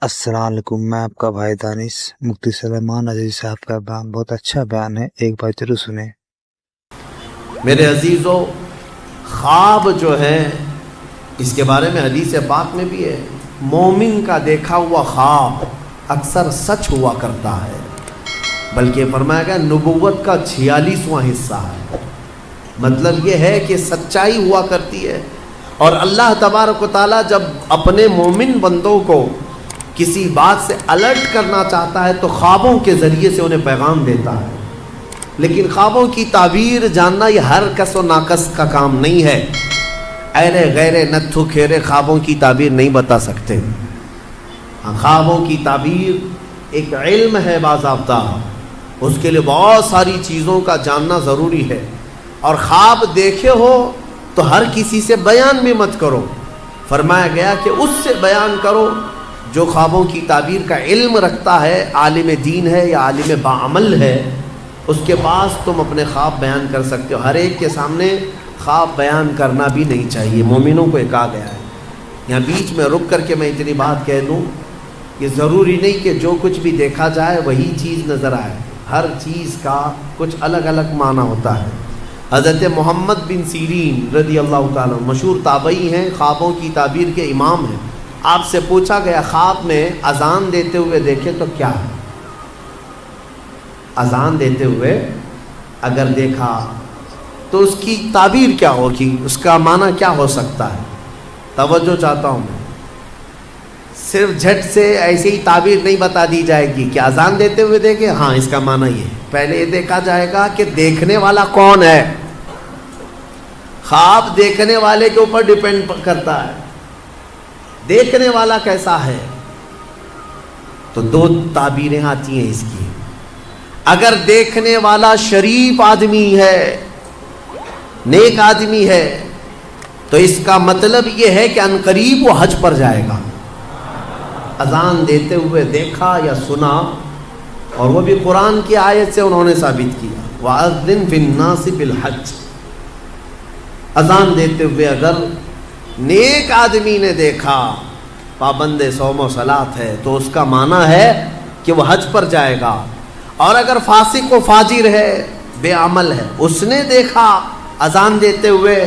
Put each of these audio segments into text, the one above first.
السلام علیکم، میں آپ کا بھائی دانش مفتی سلیمان عزیز صاحب کا بیان بہت اچھا بیان ہے، ایک بار ضرور سنیں۔ میرے عزیزو، خواب جو ہے اس کے بارے میں حدیث پاک میں بھی ہے، مومن کا دیکھا ہوا خواب اکثر سچ ہوا کرتا ہے، بلکہ فرمایا گیا نبوت کا 46واں حصہ ہے۔ مطلب یہ ہے کہ سچائی ہوا کرتی ہے، اور اللہ تبارک و تعالیٰ جب اپنے مومن بندوں کو کسی بات سے الرٹ کرنا چاہتا ہے تو خوابوں کے ذریعے سے انہیں پیغام دیتا ہے۔ لیکن خوابوں کی تعبیر جاننا یہ ہر کس و ناکس کا کام نہیں ہے۔ ایرے غیرے نتھو کھیرے خوابوں کی تعبیر نہیں بتا سکتے۔ خوابوں کی تعبیر ایک علم ہے باضابطہ، اس کے لیے بہت ساری چیزوں کا جاننا ضروری ہے، اور خواب دیکھے ہو تو ہر کسی سے بیان بھی مت کرو۔ فرمایا گیا کہ اس سے بیان کرو جو خوابوں کی تعبیر کا علم رکھتا ہے، عالم دین ہے یا عالم باعمل ہے، اس کے پاس تم اپنے خواب بیان کر سکتے ہو۔ ہر ایک کے سامنے خواب بیان کرنا بھی نہیں چاہیے، مومنوں کو یہ کہا گیا ہے۔ یہاں بیچ میں رک کر کے میں اتنی بات کہہ دوں، یہ ضروری نہیں کہ جو کچھ بھی دیکھا جائے وہی چیز نظر آئے، ہر چیز کا کچھ الگ الگ معنی ہوتا ہے۔ حضرت محمد بن سیرین رضی اللہ تعالیٰ مشہور تابعی ہیں، خوابوں کی تعبیر کے امام ہیں۔ آپ سے پوچھا گیا خواب میں اذان دیتے ہوئے دیکھے تو کیا ہے؟ اذان دیتے ہوئے اگر دیکھا تو اس کی تعبیر کیا ہوگی، اس کا معنی کیا ہو سکتا ہے؟ توجہ چاہتا ہوں میں، صرف جھٹ سے ایسے ہی تعبیر نہیں بتا دی جائے گی کہ اذان دیتے ہوئے دیکھے، ہاں اس کا معنی یہ ہے۔ پہلے یہ دیکھا جائے گا کہ دیکھنے والا کون ہے۔ خواب دیکھنے والے کے اوپر ڈیپینڈ کرتا ہے، دیکھنے والا کیسا ہے۔ تو دو تعبیریں آتی ہیں اس کی۔ اگر دیکھنے والا شریف آدمی ہے، نیک آدمی ہے، تو اس کا مطلب یہ ہے کہ عنقریب وہ حج پر جائے گا۔ اذان دیتے ہوئے دیکھا یا سنا، اور وہ بھی قرآن کی آیت سے انہوں نے ثابت کیا، وَأَذِّن فِي النَّاسِ بِالْحَجِّ۔ اذان دیتے ہوئے اگر نیک آدمی نے دیکھا، پابند صوم و صلاۃ ہے، تو اس کا معنی ہے کہ وہ حج پر جائے گا۔ اور اگر فاسق و فاجر ہے، بے عمل ہے، اس نے دیکھا اذان دیتے ہوئے،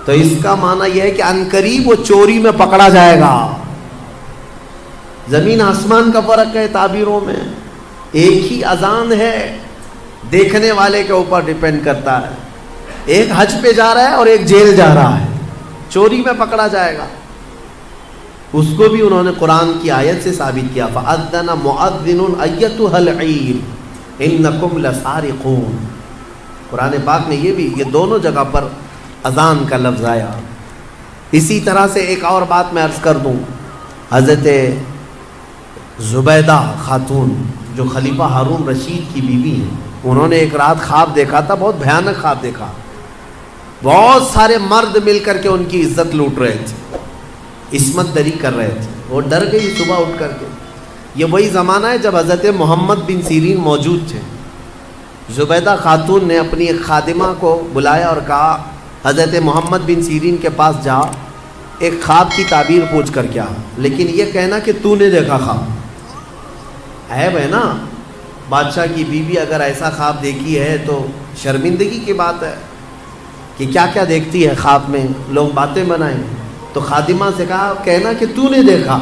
تو اس کا معنی یہ ہے کہ عنقریب وہ چوری میں پکڑا جائے گا۔ زمین آسمان کا فرق ہے تعبیروں میں، ایک ہی اذان ہے، دیکھنے والے کے اوپر ڈیپینڈ کرتا ہے۔ ایک حج پہ جا رہا ہے اور ایک جیل جا رہا ہے، چوری میں پکڑا جائے گا۔ اس کو بھی انہوں نے قرآن کی آیت سے ثابت کیا، فَأَذَّنَ مُؤَذِّنٌ أَيَّتُهَا الْعِيرُ إِنَّكُمْ لَسَارِقُونَ۔ قرآن پاک میں یہ دونوں جگہ پر اذان کا لفظ آیا۔ اسی طرح سے ایک اور بات میں عرض کر دوں، حضرت زبیدہ خاتون جو خلیفہ ہارون رشید کی بیوی ہیں، انہوں نے ایک رات خواب دیکھا تھا، بہت بھیانک خواب دیکھا۔ بہت سارے مرد مل کر کے ان کی عزت لوٹ رہے تھے، عصمت دری کر رہے تھے۔ وہ ڈر گئی صبح اٹھ کر کے۔ یہ وہی زمانہ ہے جب حضرت محمد بن سیرین موجود تھے۔ زبیدہ خاتون نے اپنی ایک خادمہ کو بلایا اور کہا حضرت محمد بن سیرین کے پاس جا، ایک خواب کی تعبیر پوچھ کر کیا، لیکن یہ کہنا کہ تو نے دیکھا خواب۔ عیب ہے نا، بادشاہ کی بیوی اگر ایسا خواب دیکھی ہے تو شرمندگی کی بات ہے کہ کیا کیا دیکھتی ہے خواب میں، لوگ باتیں بنائیں۔ تو خادمہ سے کہا کہنا کہ تو نے دیکھا۔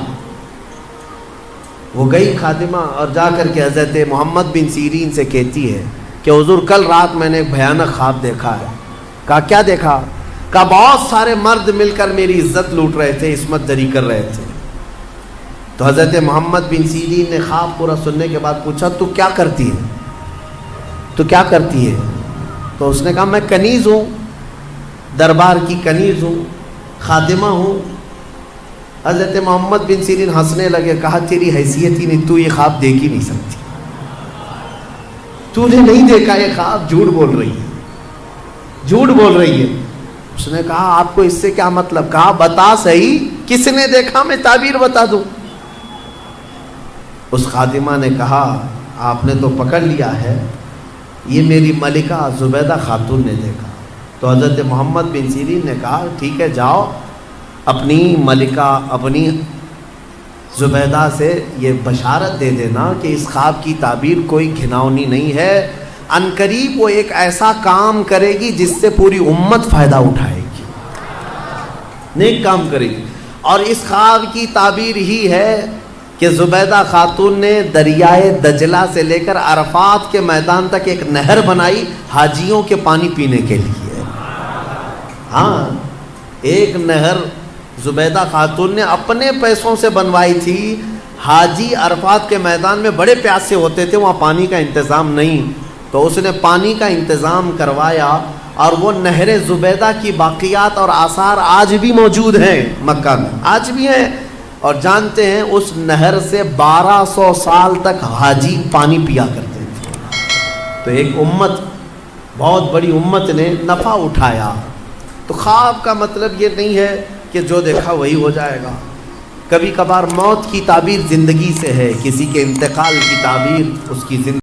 وہ گئی خادمہ اور جا کر کے حضرت محمد بن سیرین سے کہتی ہے کہ حضور کل رات میں نے ایک بھیانک خواب دیکھا ہے۔ کہا کیا دیکھا؟ کہا بہت سارے مرد مل کر میری عزت لوٹ رہے تھے، عصمت دری کر رہے تھے۔ تو حضرت محمد بن سیرین نے خواب پورا سننے کے بعد پوچھا تو کیا کرتی ہے؟ تو کیا کرتی ہے؟ تو اس نے کہا میں کنیز ہوں، دربار کی کنیز ہوں، خادمہ ہوں۔ حضرت محمد بن سیرین ہنسنے لگے، کہا تیری حیثیت ہی نہیں، تو یہ خواب دیکھ ہی نہیں سکتی، تو نے نہیں دیکھا یہ خواب، جھوٹ بول رہی ہے، جھوٹ بول رہی ہے۔ اس نے کہا آپ کو اس سے کیا مطلب؟ کہا بتا صحیح کس نے دیکھا، میں تعبیر بتا دوں۔ اس خادمہ نے کہا آپ نے تو پکڑ لیا ہے، یہ میری ملکہ زبیدہ خاتون نے دیکھا۔ تو حضرت محمد بن سیرین نے کہا ٹھیک ہے جاؤ، اپنی ملکہ، اپنی زبیدہ سے یہ بشارت دے دینا کہ اس خواب کی تعبیر کوئی گھناؤنی نہیں ہے، عنقریب وہ ایک ایسا کام کرے گی جس سے پوری امت فائدہ اٹھائے گی، نیک کام کرے گی۔ اور اس خواب کی تعبیر ہی ہے کہ زبیدہ خاتون نے دریائے دجلہ سے لے کر عرفات کے میدان تک ایک نہر بنائی حاجیوں کے پانی پینے کے لیے۔ ہاں، ایک نہر زبیدہ خاتون نے اپنے پیسوں سے بنوائی تھی۔ حاجی عرفات کے میدان میں بڑے پیاسے ہوتے تھے، وہاں پانی کا انتظام نہیں، تو اس نے پانی کا انتظام کروایا، اور وہ نہر زبیدہ کی باقیات اور آثار آج بھی موجود ہیں مکہ میں، آج بھی ہیں۔ اور جانتے ہیں اس نہر سے 1200 سال تک حاجی پانی پیا کرتے تھے۔ تو ایک امت، بہت بڑی امت نے نفع اٹھایا۔ تو خواب کا مطلب یہ نہیں ہے کہ جو دیکھا وہی ہو جائے گا، کبھی کبھار موت کی تعبیر زندگی سے ہے، کسی کے انتقال کی تعبیر اس کی زندگی